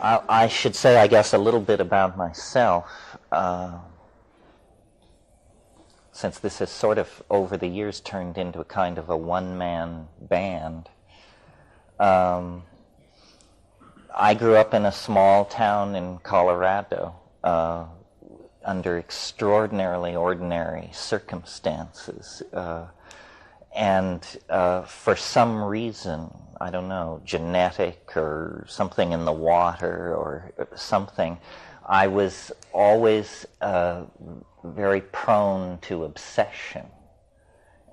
I should say, I guess, a little bit about myself, since this has sort of, over the years, turned into a kind of a one-man band. I grew up in a small town in Colorado under extraordinarily ordinary circumstances. And for some reason, I don't know, genetic or something in the water or something, I was always very prone to obsession.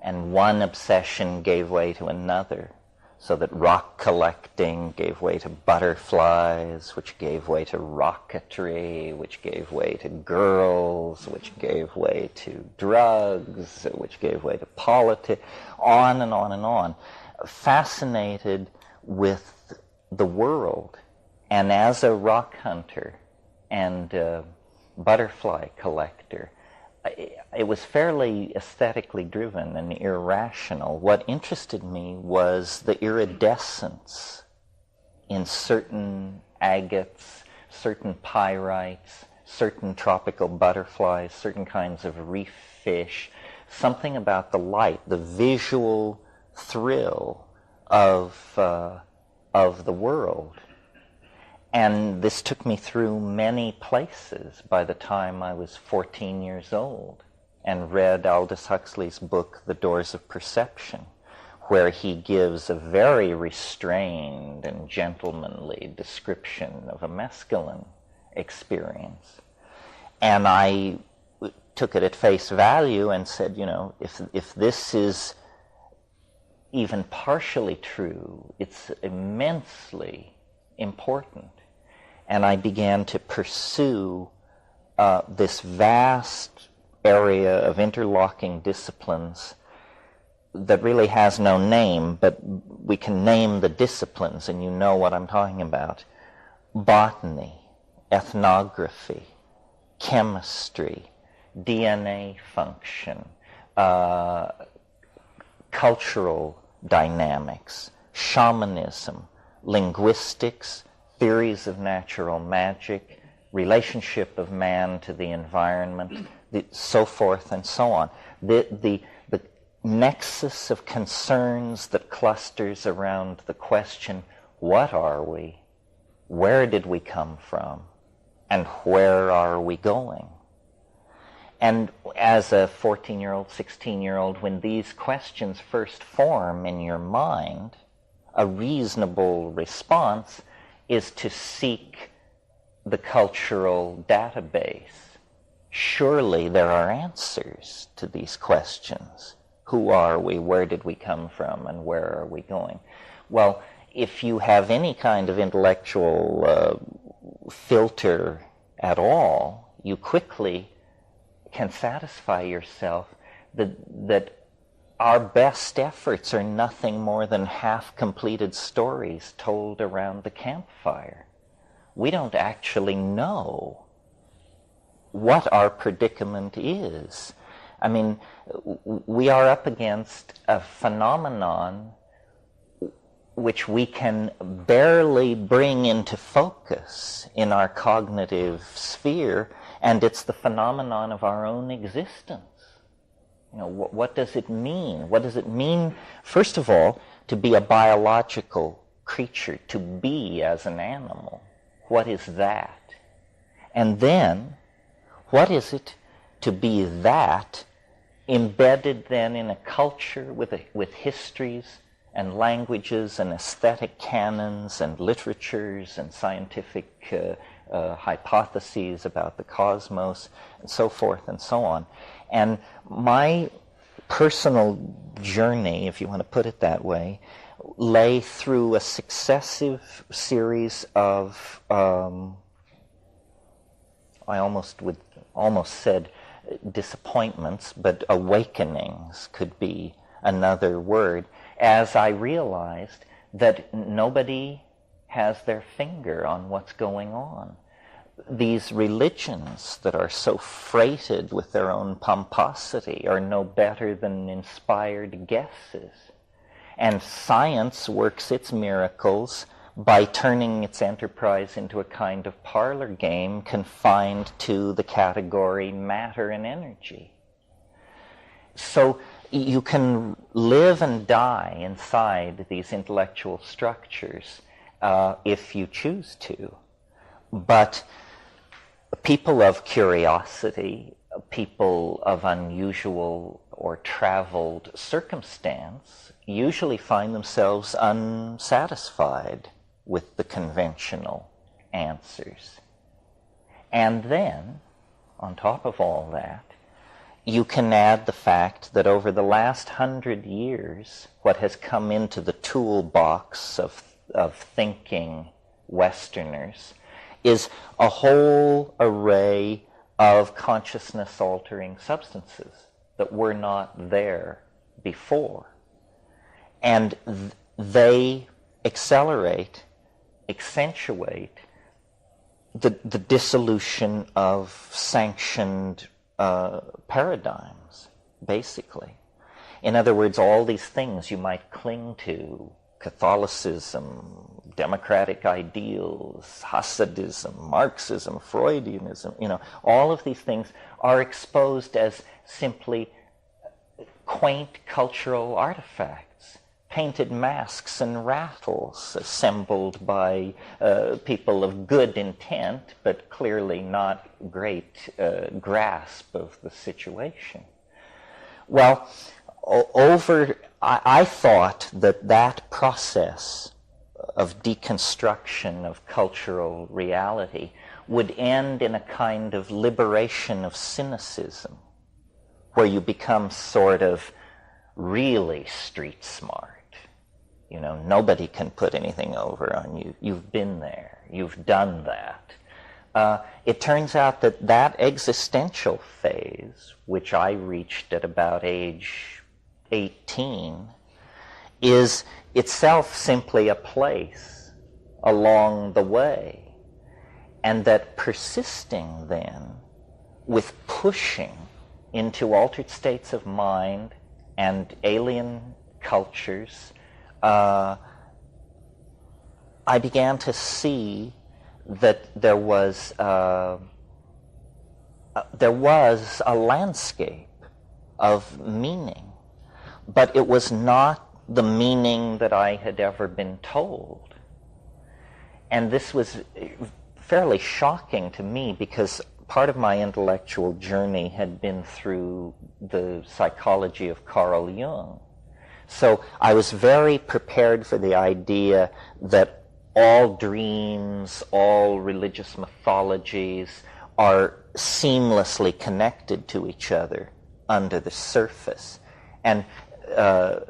And one obsession gave way to another, so that rock collecting gave way to butterflies, which gave way to rocketry, which gave way to girls, which gave way to drugs, which gave way to politics, on and on and on. Fascinated with the world, and as a rock hunter and butterfly collector, it was fairly aesthetically driven and irrational. What interested me was the iridescence in certain agates, certain pyrites, certain tropical butterflies, certain kinds of reef fish, something about the light, the visual thrill of the world. And this took me through many places by the time I was 14 years old and read Aldous Huxley's book, The Doors of Perception, where he gives a very restrained and gentlemanly description of a mescaline experience. And I took it at face value and said, you know, if this is even partially true, it's immensely important. And I began to pursue this vast area of interlocking disciplines that really has no name, but we can name the disciplines, and you know what I'm talking about. Botany, ethnography, chemistry, DNA function, cultural dynamics, shamanism, linguistics, theories of natural magic, relationship of man to the environment, so forth and so on. The nexus of concerns that clusters around the question, what are we? Where did we come from? And where are we going? And as a 14-year-old, 16-year-old, when these questions first form in your mind, a reasonable response is to seek the cultural database. Surely there are answers to these questions. Who are we? Where did we come from? And where are we going? Well, if you have any kind of intellectual filter at all, you quickly can satisfy yourself that our best efforts are nothing more than half-completed stories told around the campfire. We don't actually know what our predicament is. I mean, we are up against a phenomenon which we can barely bring into focus in our cognitive sphere, and it's the phenomenon of our own existence. You know, what does it mean? What does it mean, first of all, to be a biological creature, to be as an animal? What is that? And then, what is it to be that embedded then in a culture with histories and languages and aesthetic canons and literatures and scientific hypotheses about the cosmos and so forth and so on? And my personal journey, if you want to put it that way, lay through a successive series of, I almost said disappointments, but awakenings could be another word, as I realized that nobody has their finger on what's going on. These religions that are so freighted with their own pomposity are no better than inspired guesses. And science works its miracles by turning its enterprise into a kind of parlor game confined to the category matter and energy. So you can live and die inside these intellectual structures if you choose to. But people of curiosity, people of unusual or traveled circumstance usually find themselves unsatisfied with the conventional answers. And then, on top of all that, you can add the fact that over the last 100 years, what has come into the toolbox of thinking Westerners is a whole array of consciousness-altering substances that were not there before. And they accelerate, accentuate the dissolution of sanctioned paradigms, basically. In other words, all these things you might cling to, Catholicism, democratic ideals, Hasidism, Marxism, Freudianism, all of these things are exposed as simply quaint cultural artifacts, painted masks and rattles assembled by people of good intent, but clearly not great grasp of the situation. Well, I thought that process of deconstruction of cultural reality would end in a kind of liberation of cynicism, where you become sort of really street smart. Nobody can put anything over on you. You've been there. You've done that. It turns out that existential phase, which I reached at about age 18, is itself simply a place along the way. And that persisting then with pushing into altered states of mind and alien cultures, I began to see that there was a landscape of meaning, but it was not the meaning that I had ever been told. And this was fairly shocking to me, because part of my intellectual journey had been through the psychology of Carl Jung. So I was very prepared for the idea that all dreams, all religious mythologies are seamlessly connected to each other under the surface. And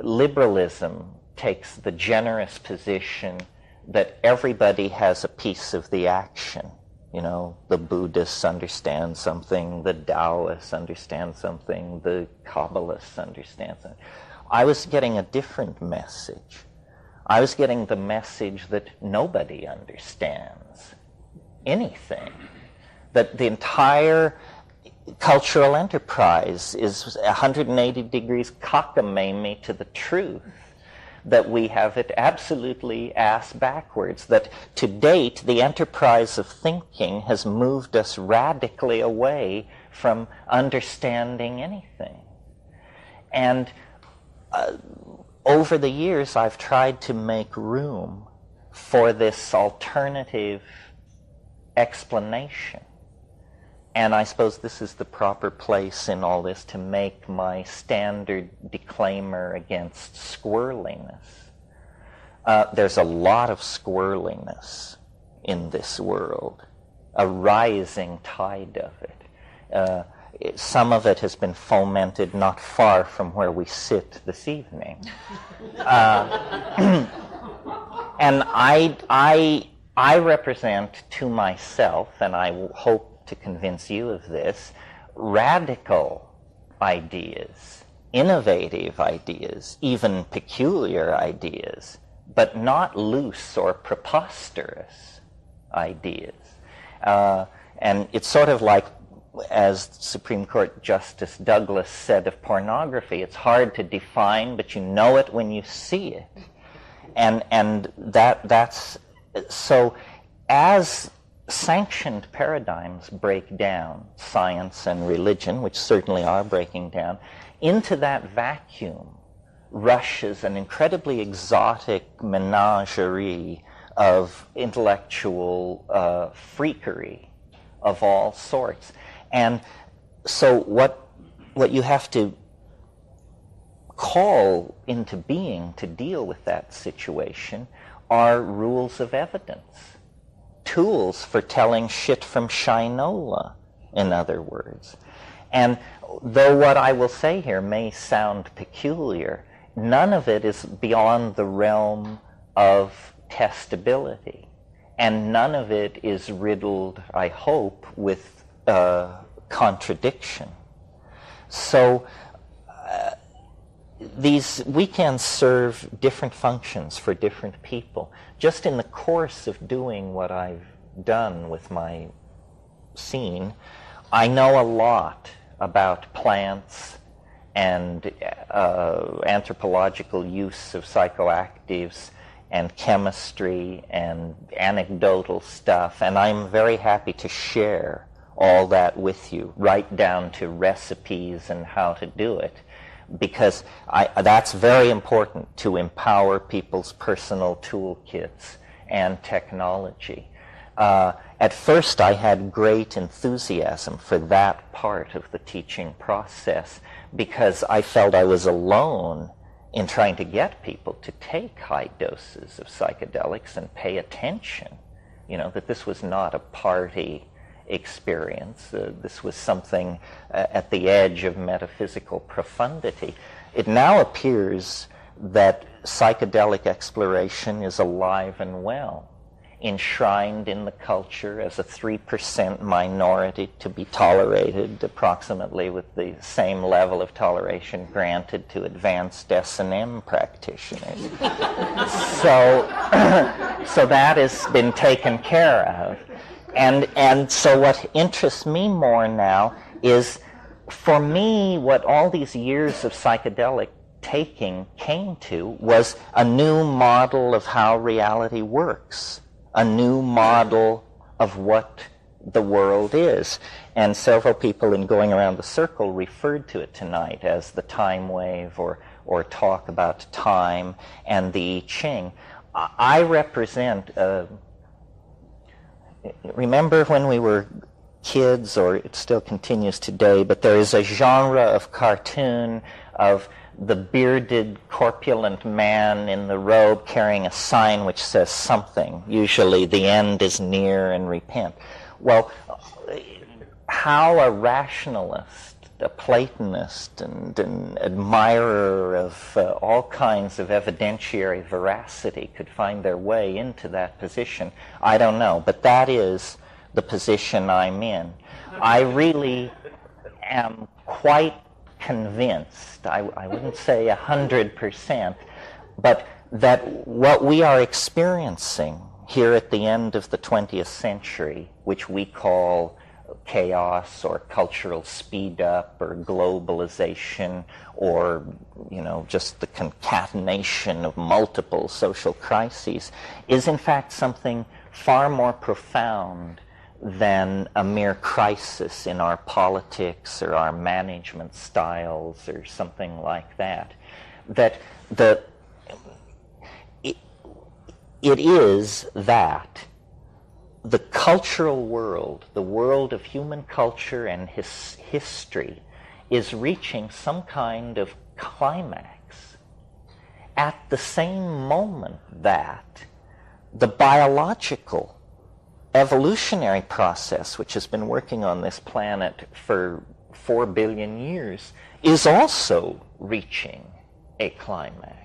liberalism takes the generous position that everybody has a piece of the action. The Buddhists understand something, the Taoists understand something, the Kabbalists understand something. I was getting a different message. I was getting the message that nobody understands anything, that the entire cultural enterprise is 180 degrees cockamamie to the truth, that we have it absolutely ass backwards, that to date the enterprise of thinking has moved us radically away from understanding anything. And over the years I've tried to make room for this alternative explanation. And I suppose this is the proper place in all this to make my standard disclaimer against squirreliness. There's a lot of squirreliness in this world, a rising tide of it. Some of it has been fomented not far from where we sit this evening. And I represent to myself, and I hope to convince you of this, radical ideas, innovative ideas, even peculiar ideas, but not loose or preposterous ideas. And it's sort of like, as Supreme Court Justice Douglas said of pornography, it's hard to define, but you know it when you see it. And that's So as sanctioned paradigms break down, science and religion, which certainly are breaking down, into that vacuum rushes an incredibly exotic menagerie of intellectual freakery of all sorts. And so what you have to call into being to deal with that situation are rules of evidence, tools for telling shit from shinola, in other words. And though what I will say here may sound peculiar, none of it is beyond the realm of testability. And none of it is riddled, I hope, with contradiction. So these weekends serve different functions for different people. Just in the course of doing what I've done with my scene, I know a lot about plants and anthropological use of psychoactives and chemistry and anecdotal stuff, and I'm very happy to share all that with you, right down to recipes and how to do it, because that's very important, to empower people's personal toolkits and technology. At first I had great enthusiasm for that part of the teaching process because I felt I was alone in trying to get people to take high doses of psychedelics and pay attention, that this was not a party experience. This was something at the edge of metaphysical profundity. It now appears that psychedelic exploration is alive and well, enshrined in the culture as a 3% minority to be tolerated approximately with the same level of toleration granted to advanced S&M practitioners. So that has been taken care of. And so what interests me more now is, for me, what all these years of psychedelic taking came to was a new model of how reality works, a new model of what the world is. And several people in Going Around the Circle referred to it tonight as the time wave, or talk about time and the I Ching. I represent, remember when we were kids, or it still continues today, but there is a genre of cartoon of the bearded, corpulent man in the robe carrying a sign which says something, usually "the end is near and repent." Well, how a rationalist, a Platonist, and an admirer of all kinds of evidentiary veracity could find their way into that position, I don't know, but that is the position I'm in. I really am quite convinced, I wouldn't say 100%, but that what we are experiencing here at the end of the 20th century, which we call chaos or cultural speed up or globalization or just the concatenation of multiple social crises, is in fact something far more profound than a mere crisis in our politics or our management styles or something like that. That it is that the cultural world, the world of human culture and history, is reaching some kind of climax at the same moment that the biological evolutionary process, which has been working on this planet for 4 billion years, is also reaching a climax.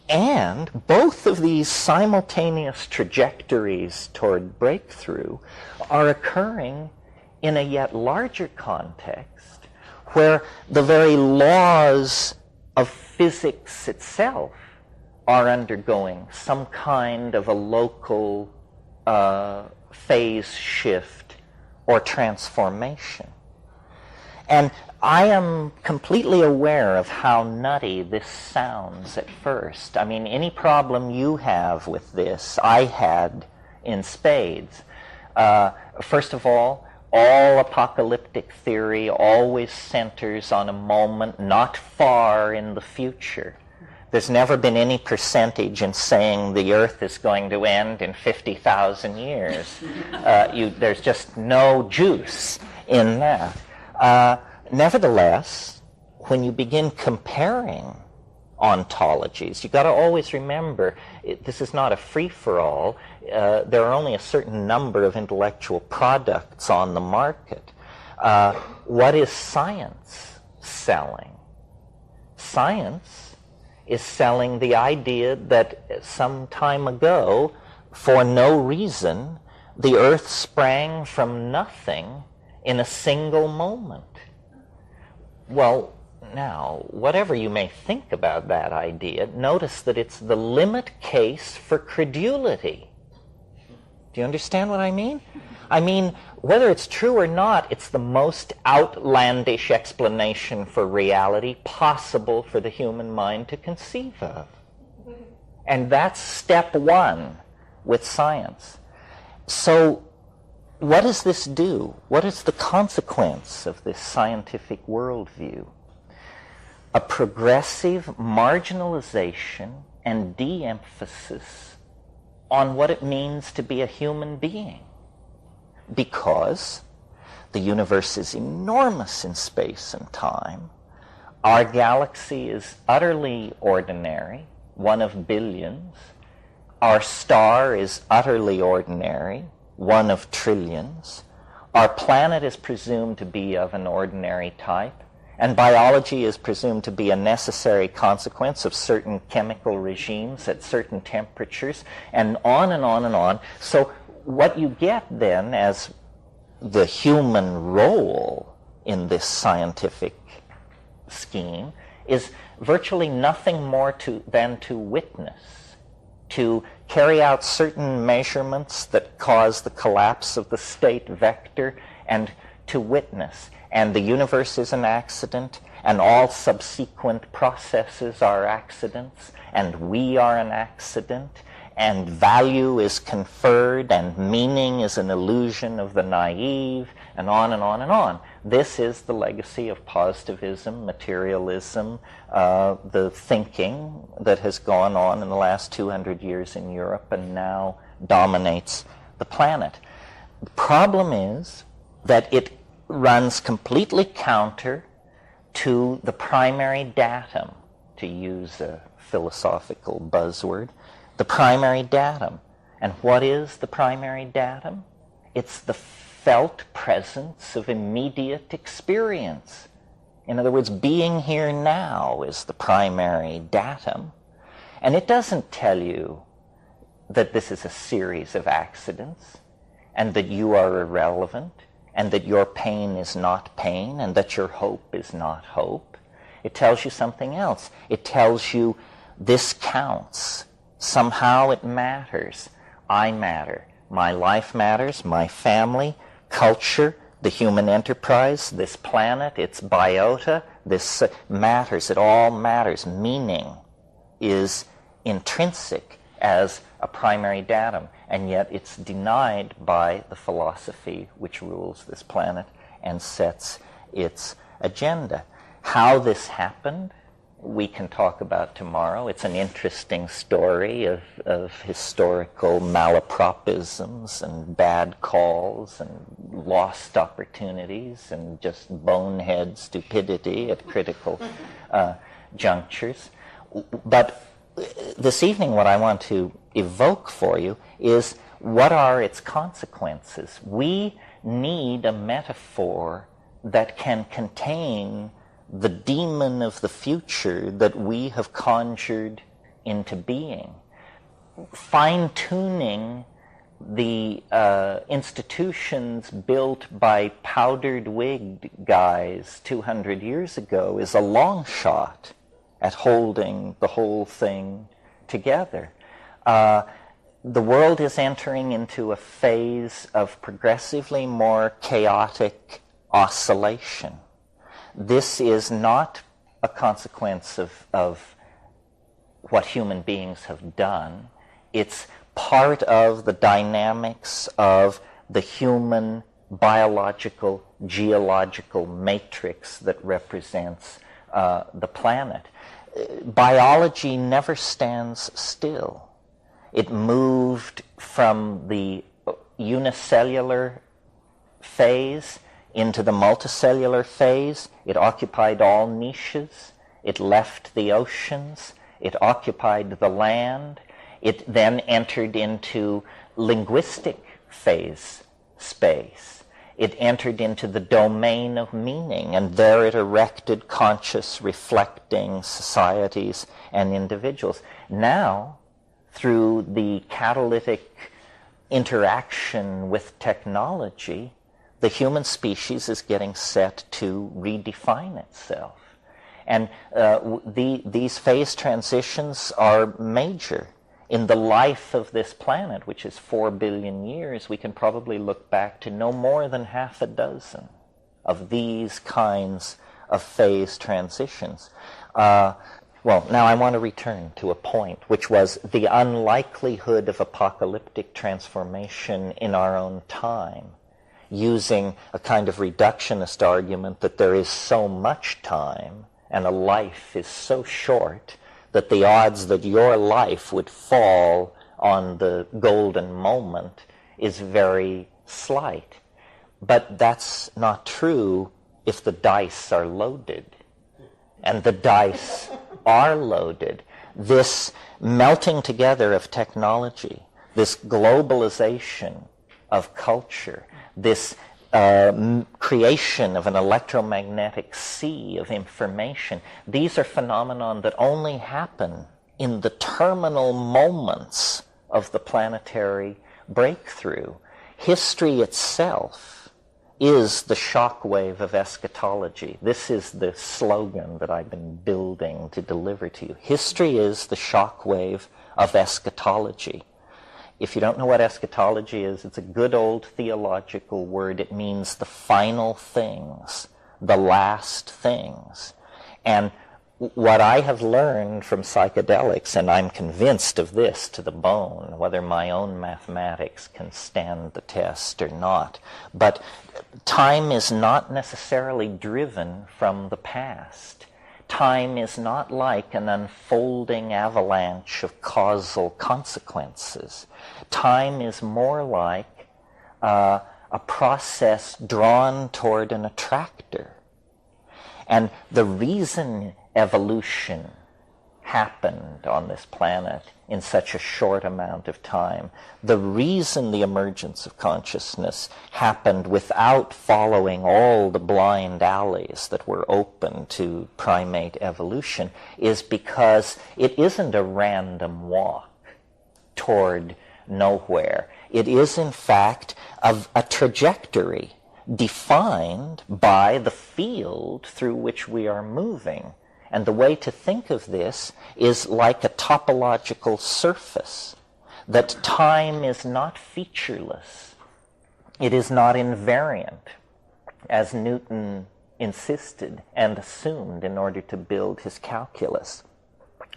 And both of these simultaneous trajectories toward breakthrough are occurring in a yet larger context, where the very laws of physics itself are undergoing some kind of a local phase shift or transformation. And I am completely aware of how nutty this sounds at first. I mean, any problem you have with this, I had in spades. First of all apocalyptic theory always centers on a moment not far in the future. There's never been any percentage in saying the Earth is going to end in 50,000 years. There's just no juice in that. Nevertheless, when you begin comparing ontologies, you've got to always remember this is not a free-for-all. There are only a certain number of intellectual products on the market. What is science selling? Science is selling the idea that some time ago, for no reason, the Earth sprang from nothing in a single moment. Well, now, whatever you may think about that idea, notice that it's the limit case for credulity. Do you understand what I mean? I mean, whether it's true or not, it's the most outlandish explanation for reality possible for the human mind to conceive of. And that's step one with science. So, what does this do? What is the consequence of this scientific worldview? A progressive marginalization and de-emphasis on what it means to be a human being. Because the universe is enormous in space and time. Our galaxy is utterly ordinary, one of billions. Our star is utterly ordinary, one of trillions. Our planet is presumed to be of an ordinary type. And biology is presumed to be a necessary consequence of certain chemical regimes at certain temperatures, and on and on and on. So what you get then as the human role in this scientific scheme is virtually nothing more than to witness, to carry out certain measurements that cause the collapse of the state vector, and to witness. And the universe is an accident, and all subsequent processes are accidents, and we are an accident, and value is conferred, and meaning is an illusion of the naive, and on and on and on. This is the legacy of positivism, materialism, the thinking that has gone on in the last 200 years in Europe and now dominates the planet. The problem is that it runs completely counter to the primary datum, to use a philosophical buzzword, the primary datum. And what is the primary datum? It's the felt presence of immediate experience. In other words, being here now is the primary datum. And it doesn't tell you that this is a series of accidents, and that you are irrelevant, and that your pain is not pain, and that your hope is not hope. It tells you something else. It tells you this counts. Somehow it matters. I matter. My life matters, my family, culture, the human enterprise, this planet, its biota, this matters. It all matters. Meaning is intrinsic as a primary datum, and yet it's denied by the philosophy which rules this planet and sets its agenda. How this happened, we can talk about tomorrow. It's an interesting story of historical malapropisms and bad calls and lost opportunities and just bonehead stupidity at critical junctures. But this evening what I want to evoke for you is what are its consequences. We need a metaphor that can contain the demon of the future that we have conjured into being. Fine-tuning the institutions built by powdered-wigged guys 200 years ago is a long shot at holding the whole thing together. The world is entering into a phase of progressively more chaotic oscillation. this is not a consequence of what human beings have done. It's part of the dynamics of the human biological, geological matrix that represents the planet. Biology never stands still. It moved from the unicellular phase into the multicellular phase. It occupied all niches. It left the oceans. It occupied the land. It then entered into linguistic phase space. It entered into the domain of meaning, and there it erected conscious, reflecting societies and individuals. Now, through the catalytic interaction with technology, the human species is getting set to redefine itself. And these phase transitions are major. In the life of this planet, which is 4 billion years, we can probably look back to no more than half a dozen of these kinds of phase transitions. Well, now I want to return to a point, which was the unlikelihood of apocalyptic transformation in our own time, using a kind of reductionist argument that there is so much time and a life is so short that the odds that your life would fall on the golden moment is very slight. But that's not true if the dice are loaded. And the dice are loaded. This melting together of technology, this globalization of culture, this creation of an electromagnetic sea of information, these are phenomena that only happen in the terminal moments of the planetary breakthrough. History itself is the shockwave of eschatology. This is the slogan that I've been building to deliver to you. History is the shockwave of eschatology. If you don't know what eschatology is, it's a good old theological word. It means the final things, the last things. And what I have learned from psychedelics, and I'm convinced of this to the bone, whether my own mathematics can stand the test or not, but time is not necessarily driven from the past. Time is not like an unfolding avalanche of causal consequences. Time is more like a process drawn toward an attractor. And the reason evolution happened on this planet in such a short amount of time, the reason the emergence of consciousness happened without following all the blind alleys that were open to primate evolution, is because it isn't a random walk toward nowhere. It is, in fact, a trajectory defined by the field through which we are moving. And the way to think of this is like a topological surface, that time is not featureless. It is not invariant, as Newton insisted and assumed in order to build his calculus.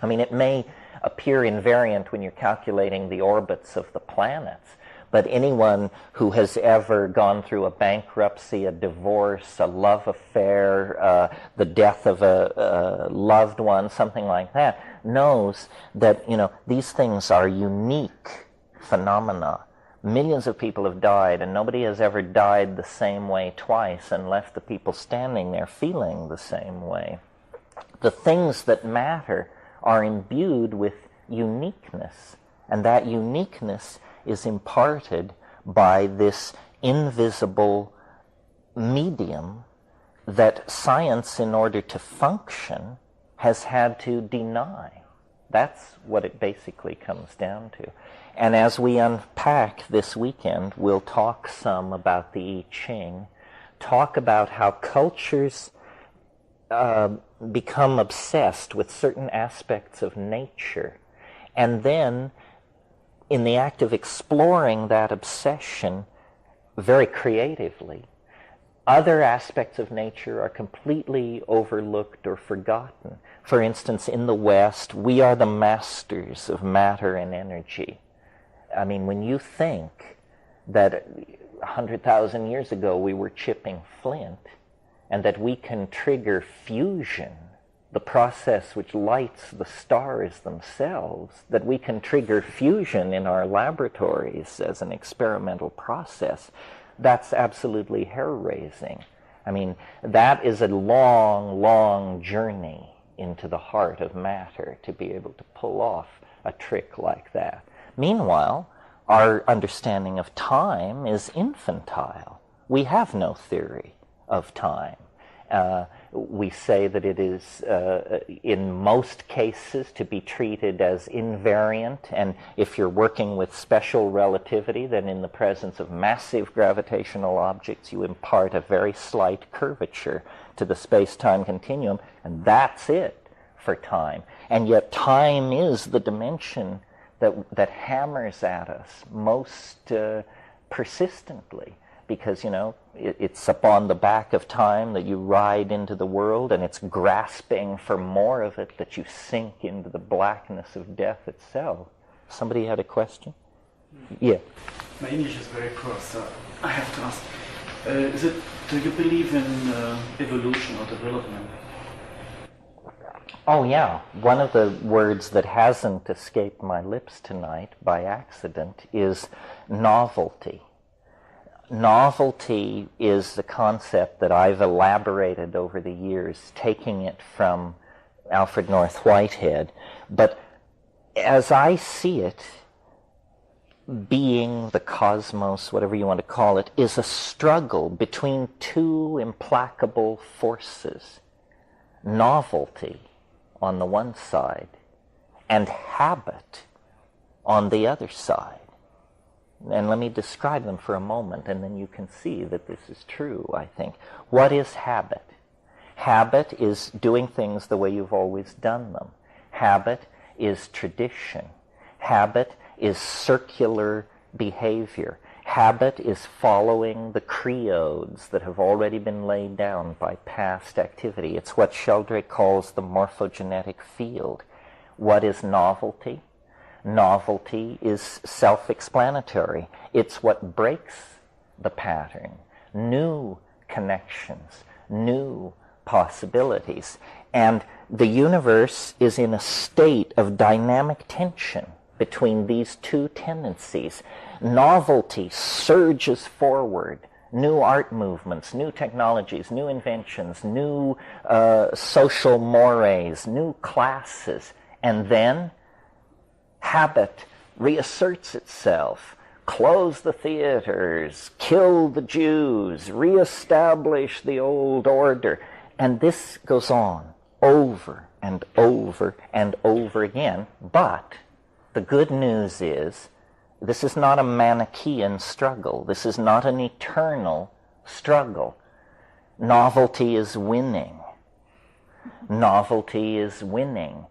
I mean, it may appear invariant when you're calculating the orbits of the planets, but anyone who has ever gone through a bankruptcy, a divorce, a love affair, the death of a loved one, something like that, knows that, these things are unique phenomena. Millions of people have died, and nobody has ever died the same way twice and left the people standing there feeling the same way. The things that matter are imbued with uniqueness, and that uniqueness is imparted by this invisible medium that science, in order to function, has had to deny. That's what it basically comes down to. And as we unpack this weekend, we'll talk some about the I Ching, talk about how cultures become obsessed with certain aspects of nature, and then in the act of exploring that obsession very creatively, Other aspects of nature are completely overlooked or forgotten. For instance, in the West, we are the masters of matter and energy. I mean, when you think that 100,000 years ago we were chipping flint, and that we can trigger fusion, the process which lights the stars themselves, that we can trigger fusion in our laboratories as an experimental process, that's absolutely hair-raising. I mean, that is a long, long journey into the heart of matter to be able to pull off a trick like that. Meanwhile, our understanding of time is infantile. We have no theory of time. We say that it is, in most cases, to be treated as invariant, and if you're working with special relativity, then in the presence of massive gravitational objects, you impart a very slight curvature to the space-time continuum, and that's it for time. And yet time is the dimension that hammers at us most persistently, because, you know, it's upon the back of time that you ride into the world, and it's grasping for more of it that you sink into the blackness of death itself. Somebody had a question? Yeah. My English is very poor, so I have to ask, do you believe in evolution or development? Oh yeah, one of the words that hasn't escaped my lips tonight by accident is novelty. Novelty is the concept that I've elaborated over the years, taking it from Alfred North Whitehead. But as I see it, being, the cosmos, whatever you want to call it, is a struggle between two implacable forces. Novelty on the one side, and habit on the other side. And let me describe them for a moment, and then you can see that this is true, I think. What is habit? Habit is doing things the way you've always done them. Habit is tradition. Habit is circular behavior. Habit is following the creodes that have already been laid down by past activity. It's what Sheldrake calls the morphogenetic field. What is novelty? Novelty is self-explanatory. It's what breaks the pattern. New connections, new possibilities. And the universe is in a state of dynamic tension between these two tendencies. Novelty surges forward. New art movements, new technologies, new inventions, new social mores, new classes. And then habit reasserts itself. Close the theaters, kill the Jews, reestablish the old order. And this goes on over and over and over again. But the good news is, this is not a Manichaean struggle. This is not an eternal struggle. Novelty is winning. Novelty is winning,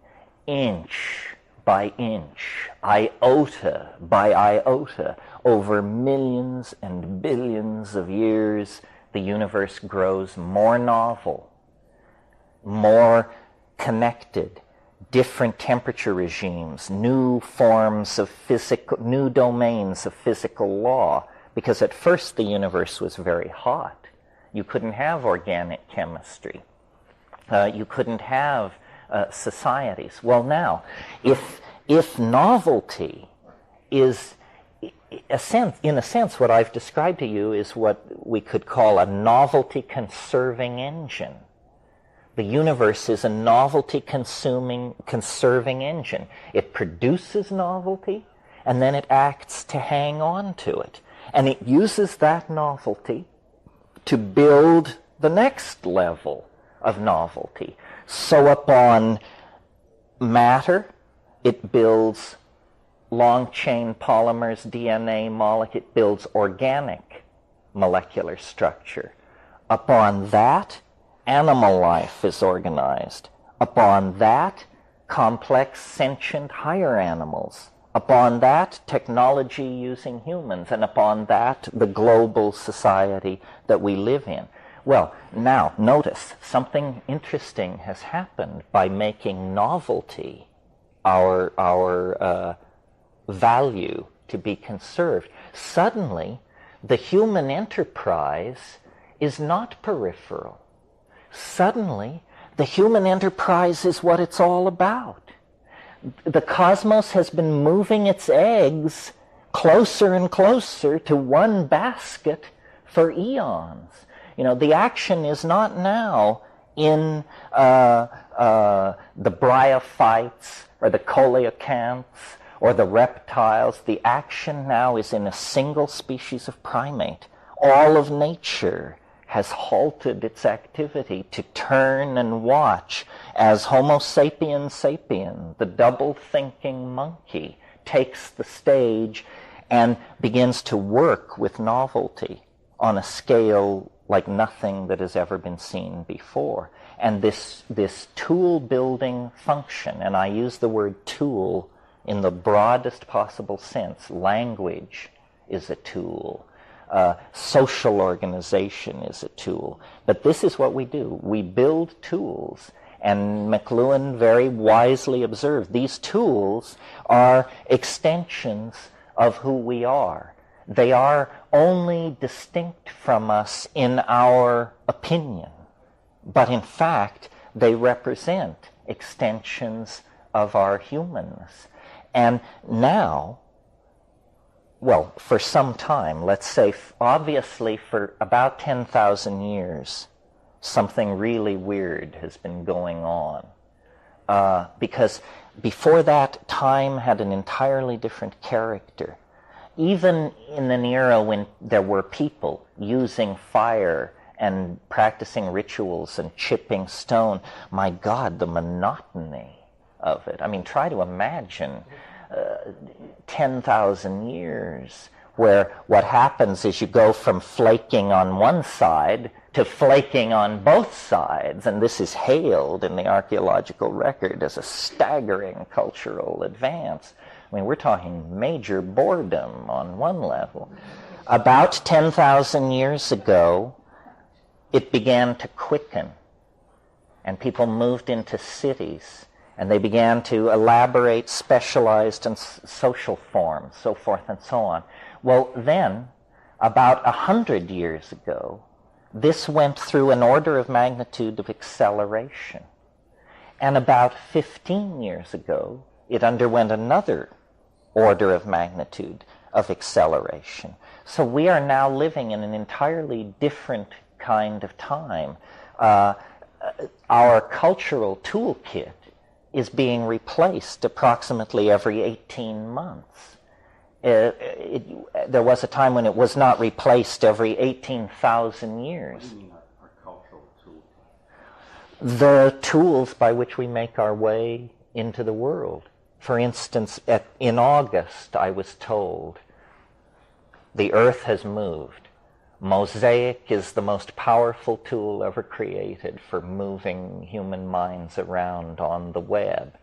inch by inch, iota by iota. Over millions and billions of years, the universe grows more novel, more connected, different temperature regimes, new forms of physical, new domains of physical law. Because at first the universe was very hot. You couldn't have organic chemistry. You couldn't have societies. Well, now, if novelty is, in a sense, what I've described to you is what we could call a novelty-conserving engine. The universe is a novelty-conserving engine. It produces novelty, and then it acts to hang on to it. And it uses that novelty to build the next level of novelty. So upon matter, it builds long-chain polymers, DNA molecule, it builds organic molecular structure. Upon that, animal life is organized. Upon that, complex, sentient, higher animals. Upon that, technology using humans. And upon that, the global society that we live in. Well, now, notice, something interesting has happened by making novelty our value to be conserved. Suddenly, the human enterprise is not peripheral. Suddenly, the human enterprise is what it's all about. The cosmos has been moving its eggs closer and closer to one basket for eons. You know, the action is not now in the bryophytes or the coelacanths or the reptiles. The action now is in a single species of primate. All of nature has halted its activity to turn and watch as Homo sapiens sapien, the double-thinking monkey, takes the stage and begins to work with novelty on a scale like nothing that has ever been seen before. And this tool-building function, and I use the word tool in the broadest possible sense. Language is a tool. Social organization is a tool. But this is what we do. We build tools. And McLuhan very wisely observed, these tools are extensions of who we are. They are only distinct from us in our opinion. But in fact, they represent extensions of our humanness. And now, well, for some time, let's say, obviously for about 10,000 years, something really weird has been going on. Because before that, time had an entirely different character. Even in an era when there were people using fire and practicing rituals and chipping stone, my God, the monotony of it. I mean, try to imagine 10,000 years where what happens is you go from flaking on one side to flaking on both sides, and this is hailed in the archaeological record as a staggering cultural advance. I mean, we're talking major boredom on one level. About 10,000 years ago, it began to quicken, and people moved into cities, and they began to elaborate specialized and social forms, so forth and so on. Well, then, about 100 years ago, this went through an order of magnitude of acceleration. And about 15 years ago, it underwent another order of magnitude of acceleration. So we are now living in an entirely different kind of time. Our cultural toolkit is being replaced approximately every 18 months. There was a time when it was not replaced every 18,000 years. What do you mean our cultural toolkit? The tools by which we make our way into the world. For instance, in August, I was told, the earth has moved. Mosaic is the most powerful tool ever created for moving human minds around on the web.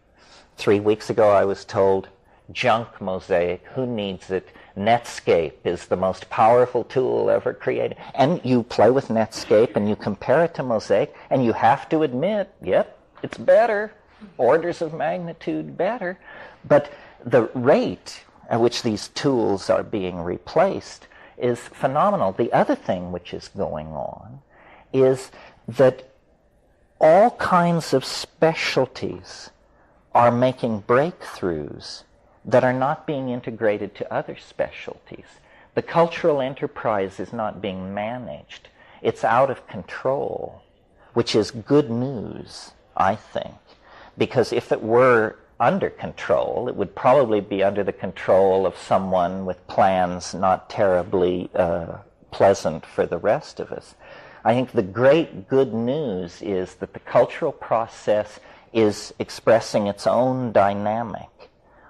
3 weeks ago, I was told, junk mosaic, who needs it? Netscape is the most powerful tool ever created. And you play with Netscape and you compare it to Mosaic, and you have to admit, yep, it's better, orders of magnitude better. But the rate at which these tools are being replaced is phenomenal. The other thing which is going on is that all kinds of specialties are making breakthroughs that are not being integrated to other specialties. The cultural enterprise is not being managed. It's out of control, which is good news, I think, because if it were under control, it would probably be under the control of someone with plans not terribly pleasant for the rest of us. I think the great good news is that the cultural process is expressing its own dynamic.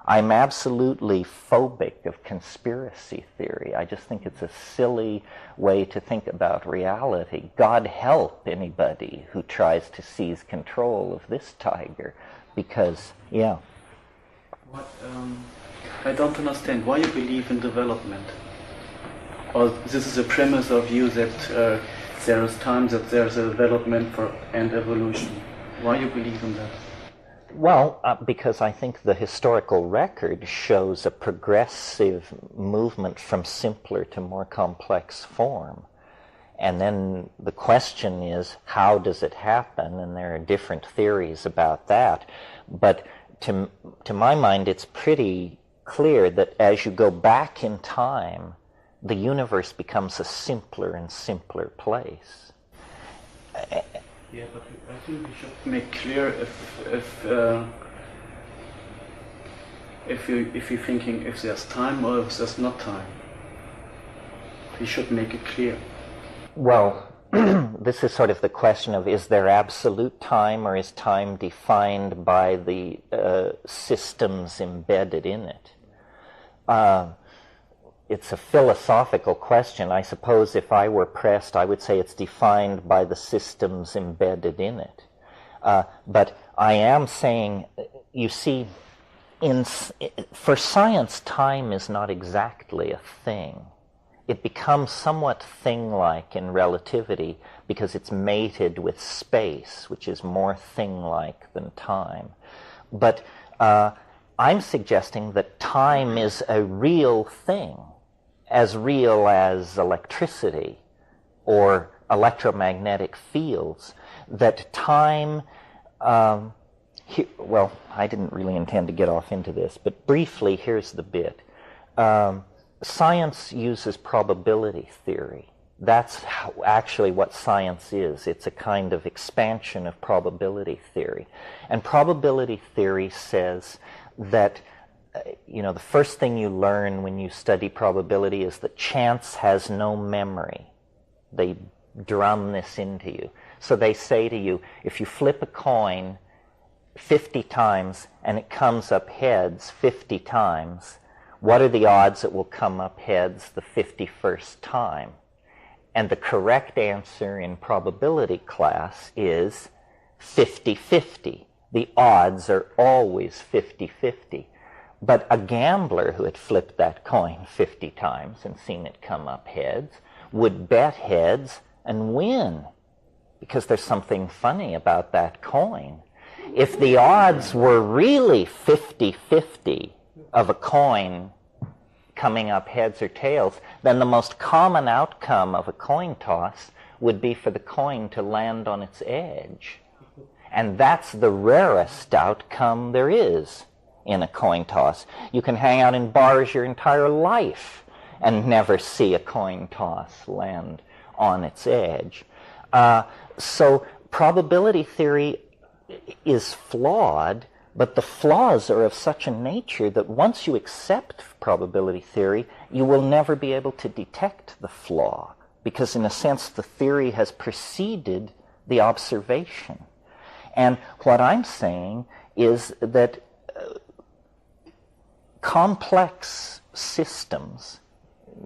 I'm absolutely phobic of conspiracy theory. I just think it's a silly way to think about reality. God help anybody who tries to seize control of this tiger, because, yeah. What, I don't understand why you believe in development. Or this is a premise of you that there is time, that there's a development for and evolution. Why you believe in that? Well, because I think the historical record shows a progressive movement from simpler to more complex form. And then the question is, how does it happen? And there are different theories about that. But to my mind, it's pretty clear that as you go back in time, the universe becomes a simpler and simpler place. Yeah, but I think we should make clear if you're thinking if there's time or if there's not time. We should make it clear. Well, this is sort of the question of, is there absolute time, or is time defined by the systems embedded in it? It's a philosophical question. I suppose if I were pressed, I would say it's defined by the systems embedded in it. But I am saying, you see, for science, time is not exactly a thing. It becomes somewhat thing-like in relativity because it's mated with space, which is more thing-like than time. But I'm suggesting that time is a real thing, as real as electricity or electromagnetic fields, that time, well, I didn't really intend to get off into this, but briefly, here's the bit. Science uses probability theory. That's actually what science is. It's a kind of expansion of probability theory. And probability theory says that the first thing you learn when you study probability is that chance has no memory. They drum this into you. So they say to you, if you flip a coin 50 times and it comes up heads 50 times, what are the odds it will come up heads the 51st time? And the correct answer in probability class is 50-50. The odds are always 50-50. But a gambler who had flipped that coin 50 times and seen it come up heads would bet heads and win, because there's something funny about that coin. If the odds were really 50-50 of a coin coming up heads or tails, then the most common outcome of a coin toss would be for the coin to land on its edge. And that's the rarest outcome there is in a coin toss. You can hang out in bars your entire life and never see a coin toss land on its edge. So probability theory is flawed, but the flaws are of such a nature that once you accept probability theory, you will never be able to detect the flaw, because in a sense the theory has preceded the observation. And what I'm saying is that complex systems,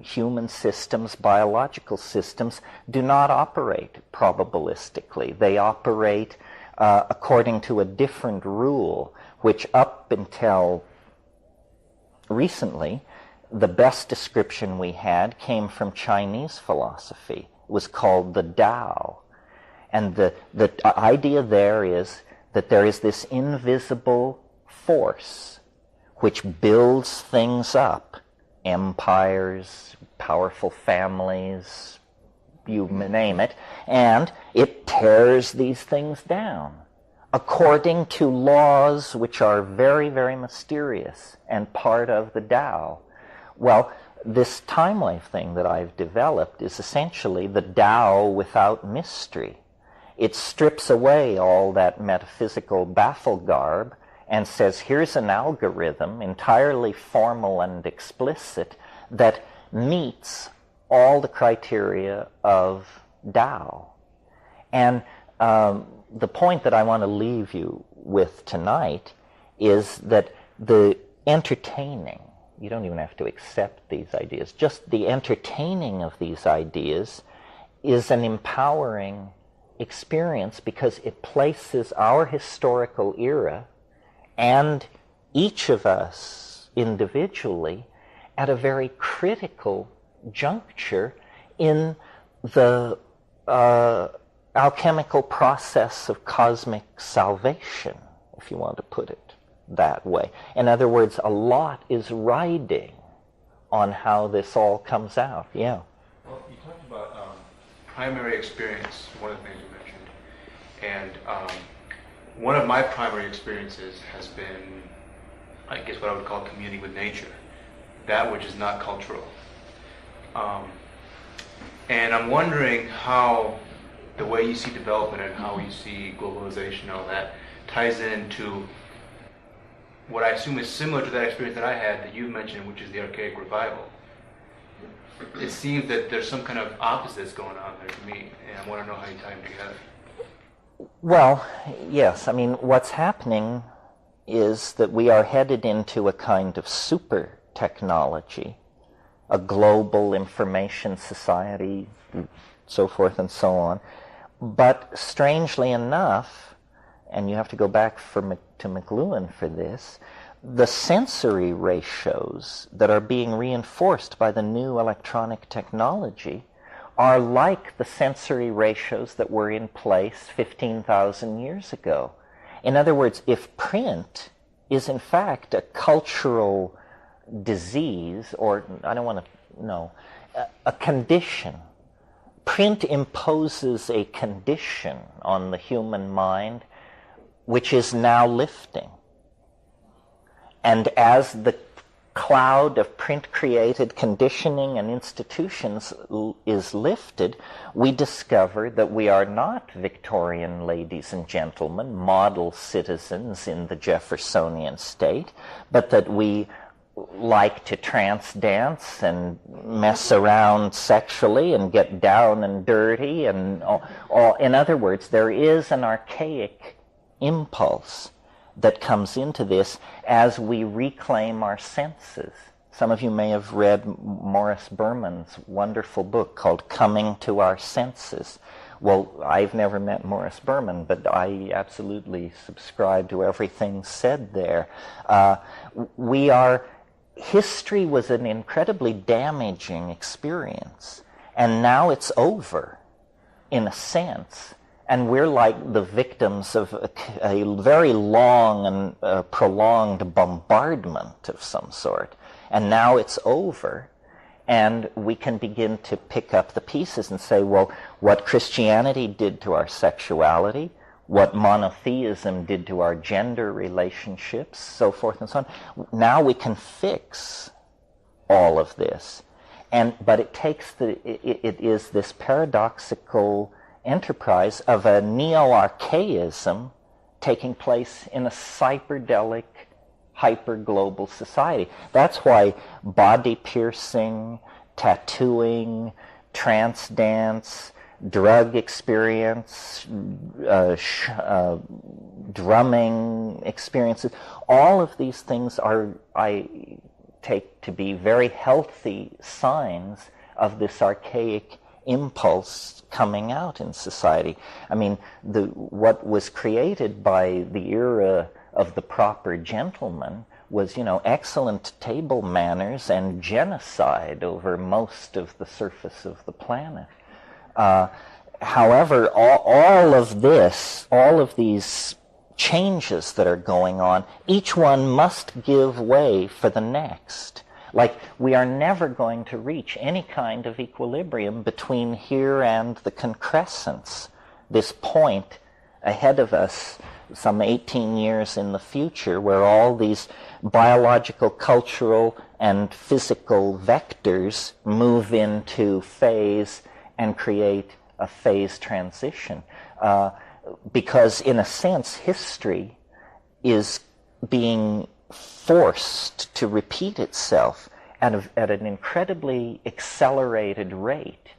human systems, biological systems, do not operate probabilistically. They operate according to a different rule, which up until recently, the best description we had came from Chinese philosophy. It was called the Tao. And the idea there is that there is this invisible force which builds things up, empires, powerful families, you name it, and it tears these things down according to laws which are very, very mysterious and part of the Tao. Well, this time wave thing that I've developed is essentially the Tao without mystery. It strips away all that metaphysical baffle garb and says, here's an algorithm, entirely formal and explicit, that meets all the criteria of Tao. And the point that I want to leave you with tonight is that the entertaining, you don't even have to accept these ideas, just the entertaining of these ideas is an empowering experience, because it places our historical era and each of us individually at a very critical juncture in the alchemical process of cosmic salvation, if you want to put it that way. In other words, a lot is riding on how this all comes out. Yeah. Well, you talked about primary experience, one of the things you mentioned, and one of my primary experiences has been, I guess, what I would call communing with nature, that which is not cultural. And I'm wondering how the way you see development and how you see globalization and all that ties into what I assume is similar to that experience that I had that you've mentioned, which is the archaic revival. It seems that there's some kind of opposites going on there to me, and I want to know how you tie them together. Well, yes. I mean, what's happening is that we are headed into a kind of super technology, a global information society, so forth and so on. But strangely enough, and you have to go back to McLuhan for this, the sensory ratios that are being reinforced by the new electronic technology are like the sensory ratios that were in place 15,000 years ago. In other words, if print is in fact a cultural disease, or I don't want to, no, a condition, print imposes a condition on the human mind which is now lifting. And as the cloud of print-created conditioning and institutions is lifted, we discover that we are not Victorian ladies and gentlemen, model citizens in the Jeffersonian state, but that we like to trance dance and mess around sexually and get down and dirty and all. In other words, there is an archaic impulse that comes into this as we reclaim our senses. Some of you may have read Morris Berman's wonderful book called Coming to Our Senses. Well, I've never met Morris Berman, but I absolutely subscribe to everything said there. History was an incredibly damaging experience, and now it's over, in a sense. And we're like the victims of a very long and prolonged bombardment of some sort. And now it's over, and we can begin to pick up the pieces and say, well, what Christianity did to our sexuality, what monotheism did to our gender relationships, so forth and so on. Now we can fix all of this. But it takes it is this paradoxical enterprise of a neo-archaism taking place in a cyberdelic, hyper-global society. That's why body piercing, tattooing, trance dance, drug experience, drumming experiences, all of these things I take to be very healthy signs of this archaic impulse coming out in society. I mean, what was created by the era of the proper gentleman was, excellent table manners and genocide over most of the surface of the planet. However, all of these changes that are going on, each one must give way for the next. Like, we are never going to reach any kind of equilibrium between here and the concrescence, this point ahead of us, some 18 years in the future, where all these biological, cultural, and physical vectors move into phase and create a phase transition. Because, in a sense, history is being forced to repeat itself at an incredibly accelerated rate.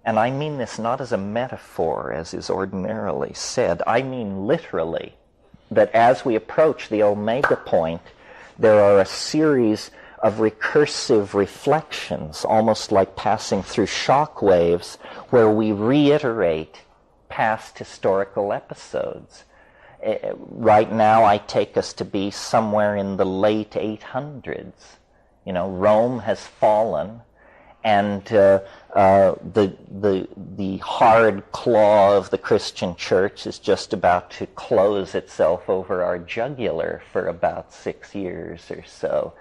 And I mean this not as a metaphor, as is ordinarily said. I mean literally, that as we approach the omega point, there are a series of recursive reflections, almost like passing through shock waves, where we reiterate past historical episodes. Right now, I take us to be somewhere in the late 800s. Rome has fallen, and The hard claw of the Christian church is just about to close itself over our jugular for about 6 years or so.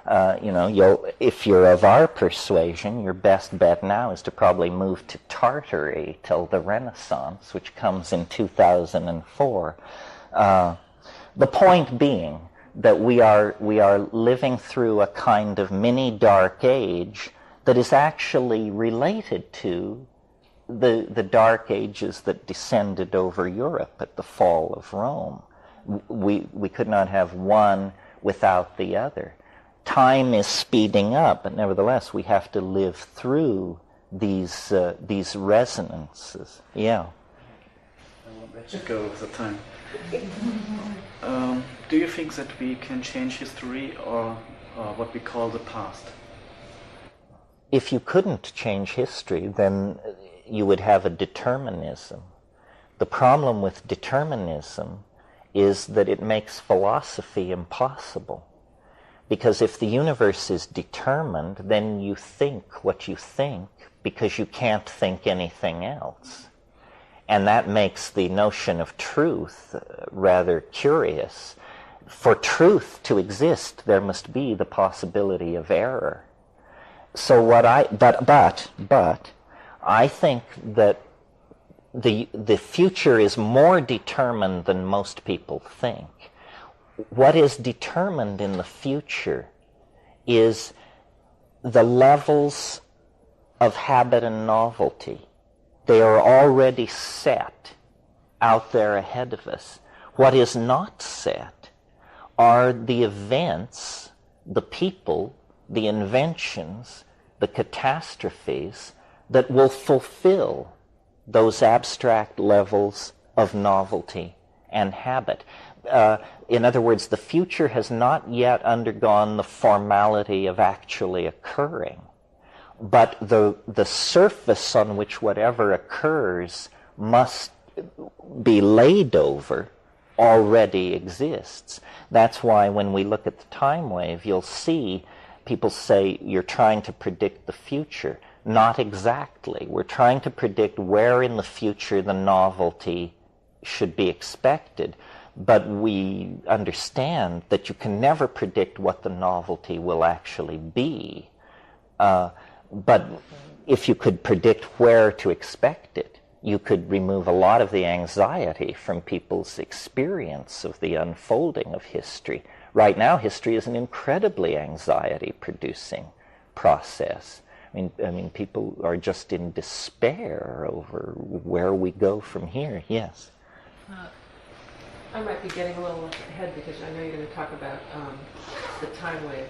If you're of our persuasion, your best bet now is to probably move to Tartary till the Renaissance, which comes in 2004. The point being that we are living through a kind of mini dark age that is actually related to the dark ages that descended over Europe at the fall of Rome. We could not have one without the other. Time is speeding up, but nevertheless we have to live through these resonances. Yeah. I won't let you go with the time. Do you think that we can change history or what we call the past? If you couldn't change history, then you would have a determinism. The problem with determinism is that it makes philosophy impossible. Because if the universe is determined, then you think what you think because you can't think anything else. And that makes the notion of truth rather curious. For truth to exist, there must be the possibility of error. So but I think that the future is more determined than most people think. What is determined in the future is the levels of habit and novelty. They are already set out there ahead of us. What is not set are the events, the people, the inventions, the catastrophes that will fulfill those abstract levels of novelty and habit. In other words, the future has not yet undergone the formality of actually occurring, but the surface on which whatever occurs must be laid over already exists. That's why when we look at the time wave, you'll see people say you're trying to predict the future. Not exactly. We're trying to predict where in the future the novelty should be expected. But we understand that you can never predict what the novelty will actually be. But if you could predict where to expect it, you could remove a lot of the anxiety from people's experience of the unfolding of history. Right now, history is an incredibly anxiety-producing process. I mean, people are just in despair over where we go from here. Yes? I might be getting a little ahead because I know you're going to talk about the time wave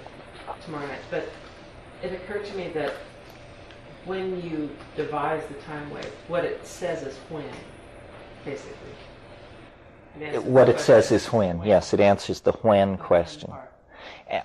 tomorrow night, but it occurred to me that when you devise the time wave, what it says is when, basically. What it says is when. Yes, it answers the when question.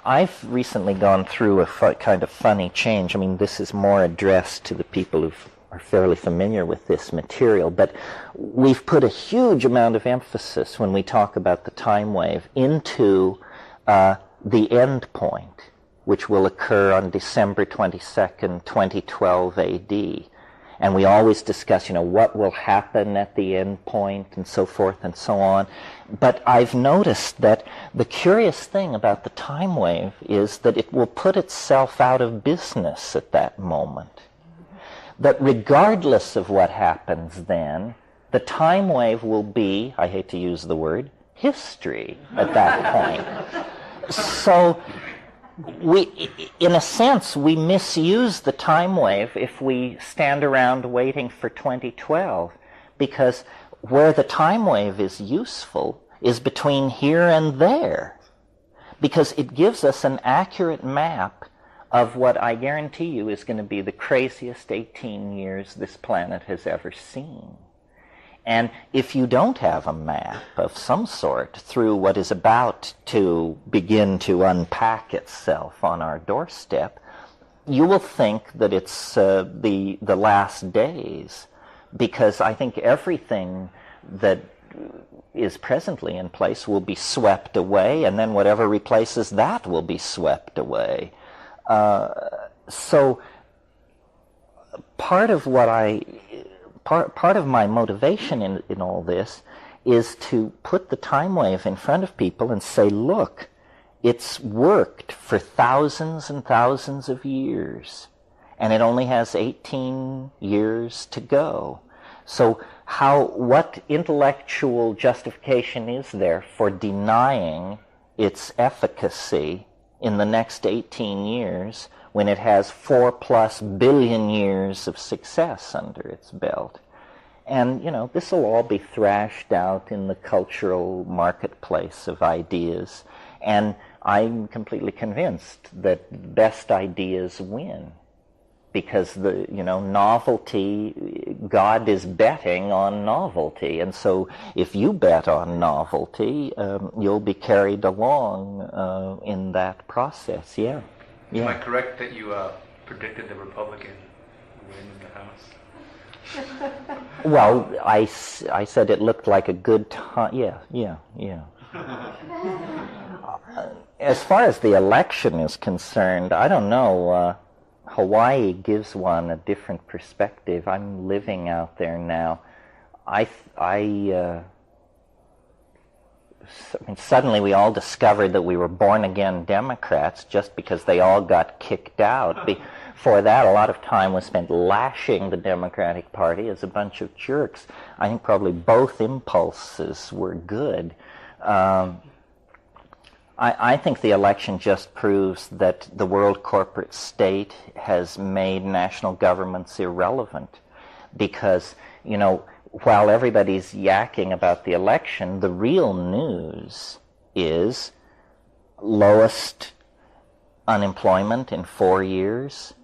I've recently gone through a kind of funny change. I mean, this is more addressed to the people who are fairly familiar with this material, but we've put a huge amount of emphasis when we talk about the time wave into the end point, which will occur on December 22nd, 2012 AD. And we always discuss, what will happen at the end point and so forth and so on. But I've noticed that the curious thing about the time wave is that it will put itself out of business at that moment. That regardless of what happens then, the time wave will be, I hate to use the word, history at that point. So in a sense, we misuse the time wave if we stand around waiting for 2012, because where the time wave is useful is between here and there, because it gives us an accurate map of what I guarantee you is going to be the craziest 18 years this planet has ever seen. And if you don't have a map of some sort through what is about to begin to unpack itself on our doorstep, you will think that it's the last days, because I think everything that is presently in place will be swept away, and then whatever replaces that will be swept away. So part of what part of my motivation in all this is to put the time wave in front of people and say, look, it's worked for thousands and thousands of years, and it only has 18 years to go. So what intellectual justification is there for denying its efficacy in the next 18 years when it has 4+ billion years of success under its belt? And, this will all be thrashed out in the cultural marketplace of ideas. And I'm completely convinced that best ideas win. Because novelty, God is betting on novelty. And so if you bet on novelty, you'll be carried along in that process, yeah. Am I correct that you predicted the Republican win in the House? Well, I said it looked like a good time. Yeah. As far as the election is concerned, I don't know. Hawaii gives one a different perspective. I'm living out there now. Suddenly we all discovered that we were born-again Democrats just because they all got kicked out. Before that, a lot of time was spent lashing the Democratic Party as a bunch of jerks. I think probably both impulses were good. I think the election just proves that the world corporate state has made national governments irrelevant because, while everybody's yakking about the election, the real news is lowest unemployment in 4 years,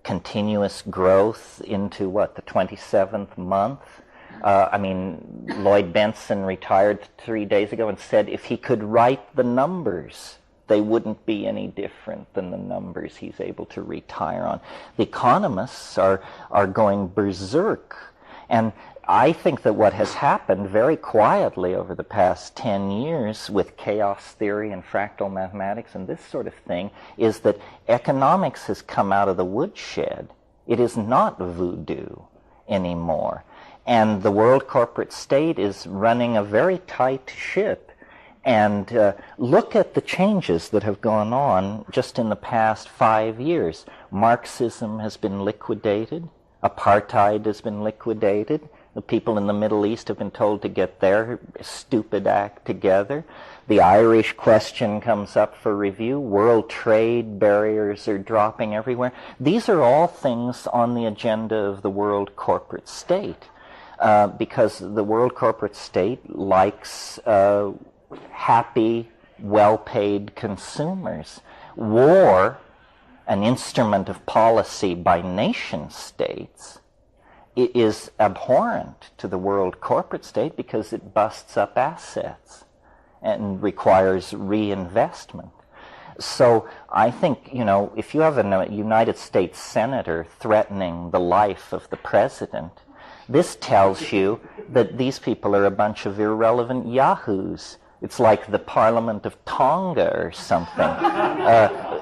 continuous growth into, the 27th month. Lloyd Benson retired 3 days ago and said if he could write the numbers, they wouldn't be any different than the numbers he's able to retire on. The economists are going berserk. And I think that what has happened very quietly over the past 10 years with chaos theory and fractal mathematics and this sort of thing is that economics has come out of the woodshed. It is not voodoo anymore. And the world corporate state is running a very tight ship. And look at the changes that have gone on just in the past 5 years. Marxism has been liquidated. Apartheid has been liquidated. The people in the Middle East have been told to get their stupid act together. The Irish question comes up for review. World trade barriers are dropping everywhere. These are all things on the agenda of the world corporate state. Because the world corporate state likes happy, well-paid consumers. War, an instrument of policy by nation states, it is abhorrent to the world corporate state because it busts up assets and requires reinvestment. So I think, if you have a United States senator threatening the life of the president, this tells you that these people are a bunch of irrelevant yahoos. It's like the Parliament of Tonga or something.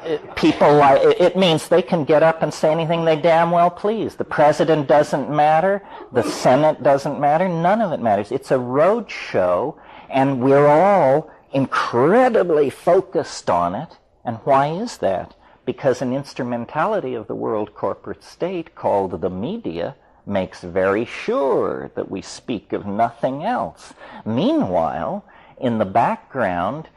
It means they can get up and say anything they damn well please. The president doesn't matter. The Senate doesn't matter. None of it matters. It's a road show, and we're all incredibly focused on it. And why is that? Because an instrumentality of the world corporate state called the media makes very sure that we speak of nothing else. Meanwhile, in the background,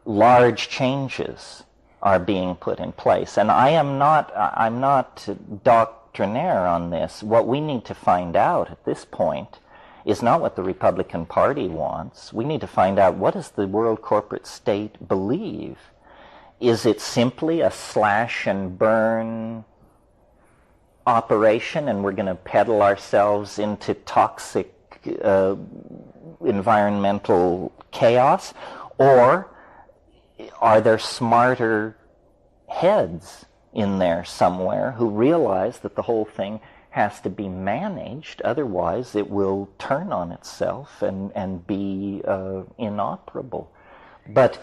large changes are being put in place. And I'm not doctrinaire on this. What we need to find out at this point is not what the Republican Party wants. We need to find out, what does the world corporate state believe? Is it simply a slash and burn operation, and we're going to peddle ourselves into toxic environmental chaos? Or are there smarter heads in there somewhere who realize that the whole thing has to be managed, otherwise it will turn on itself and be inoperable? But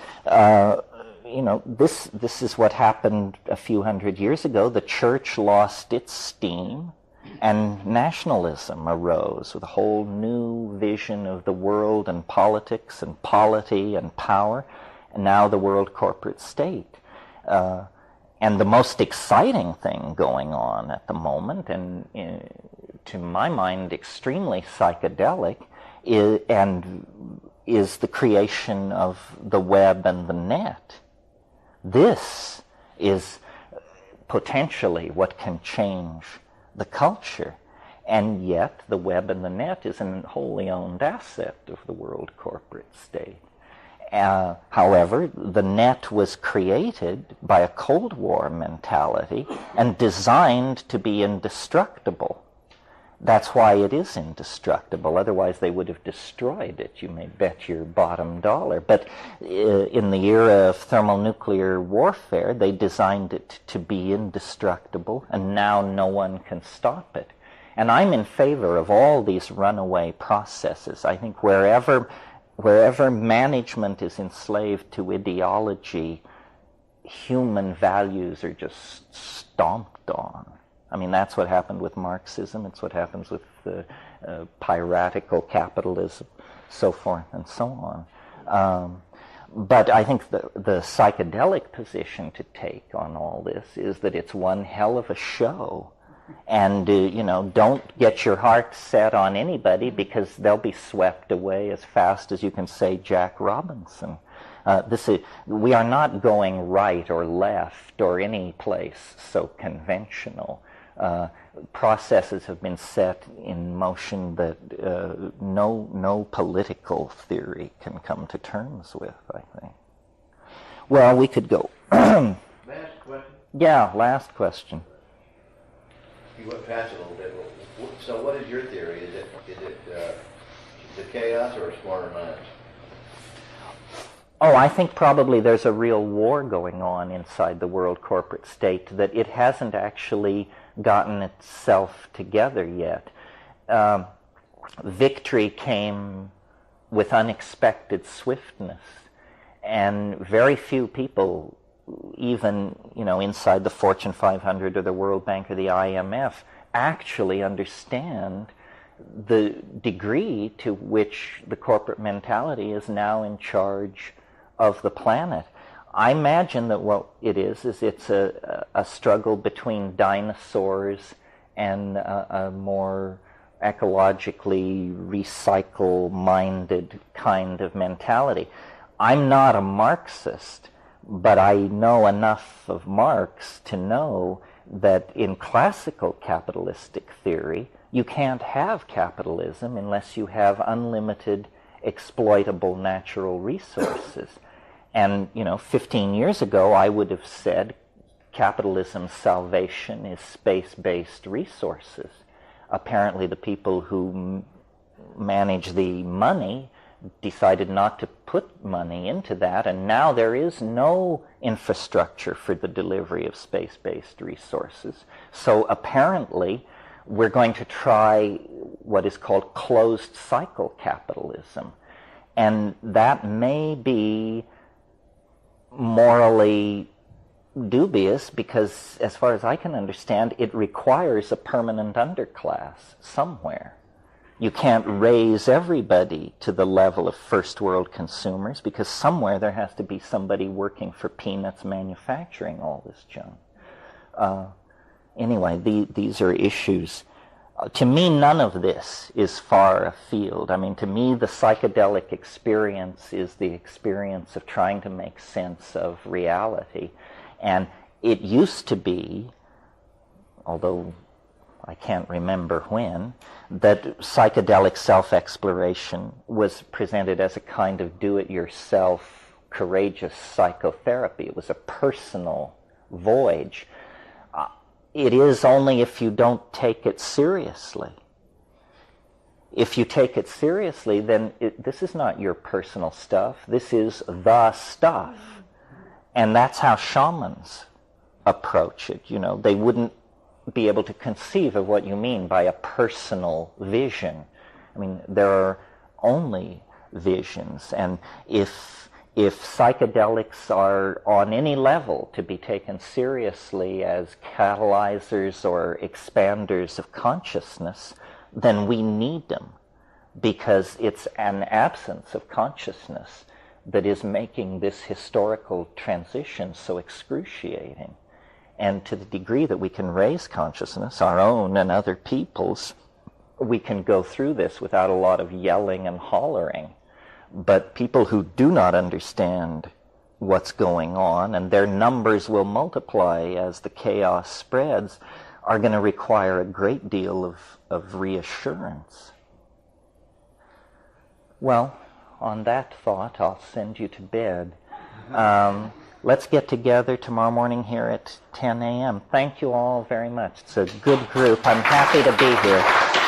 this is what happened a few hundred years ago. The church lost its steam, and nationalism arose with a whole new vision of the world and politics and polity and power, and now the world corporate state. And the most exciting thing going on at the moment, and to my mind extremely psychedelic, is the creation of the web and the net. This is potentially what can change the culture, and yet the web and the net is a wholly owned asset of the world corporate state. However, the net was created by a Cold War mentality and designed to be indestructible. That's why it is indestructible. Otherwise, they would have destroyed it. You may bet your bottom dollar. But in the era of thermonuclear warfare, they designed it to be indestructible, and now no one can stop it. And I'm in favor of all these runaway processes. I think wherever management is enslaved to ideology, human values are just stomped on. I mean, that's what happened with Marxism. It's what happens with piratical capitalism, so forth and so on. But I think the psychedelic position to take on all this is that it's one hell of a show. And, don't get your heart set on anybody, because they'll be swept away as fast as you can say Jack Robinson. We are not going right or left or any place so conventional. Processes have been set in motion that no political theory can come to terms with, I think. Well, we could go. Last question. Yeah, last question. You went past it a little bit. So what is your theory? Is it chaos or smarter minds? Oh, I think probably there's a real war going on inside the world corporate state, that it hasn't actually gotten itself together yet. Victory came with unexpected swiftness, and very few people, even inside the Fortune 500 or the World Bank or the IMF, actually understand the degree to which the corporate mentality is now in charge of the planet. I imagine that what it is it's a struggle between dinosaurs and a more ecologically recycle-minded kind of mentality. I'm not a Marxist, but I know enough of Marx to know that in classical capitalistic theory, you can't have capitalism unless you have unlimited exploitable natural resources. And, 15 years ago, I would have said capitalism's salvation is space-based resources. Apparently, the people who manage the money decided not to put money into that, and now there is no infrastructure for the delivery of space-based resources. So apparently, we're going to try what is called closed cycle capitalism. And that may be morally dubious because, as far as I can understand, it requires a permanent underclass somewhere. You can't raise everybody to the level of first world consumers, because somewhere there has to be somebody working for peanuts manufacturing all this junk. Anyway, these are issues. To me, none of this is far afield. I mean, to me, the psychedelic experience is the experience of trying to make sense of reality. And it used to be, although I can't remember when, that psychedelic self-exploration was presented as a kind of do-it-yourself, courageous psychotherapy. It was a personal voyage. It is only if you don't take it seriously. If you take it seriously, then this is not your personal stuff. This is the stuff. And that's how shamans approach it. They wouldn't be able to conceive of what you mean by a personal vision. I mean, there are only visions. And if if psychedelics are on any level to be taken seriously as catalyzers or expanders of consciousness, then we need them, because it's an absence of consciousness that is making this historical transition so excruciating. And to the degree that we can raise consciousness, our own and other people's, we can go through this without a lot of yelling and hollering. But people who do not understand what's going on, and their numbers will multiply as the chaos spreads, are going to require a great deal of reassurance. Well, on that thought, I'll send you to bed. Let's get together tomorrow morning here at 10 a.m. Thank you all very much. It's a good group. I'm happy to be here.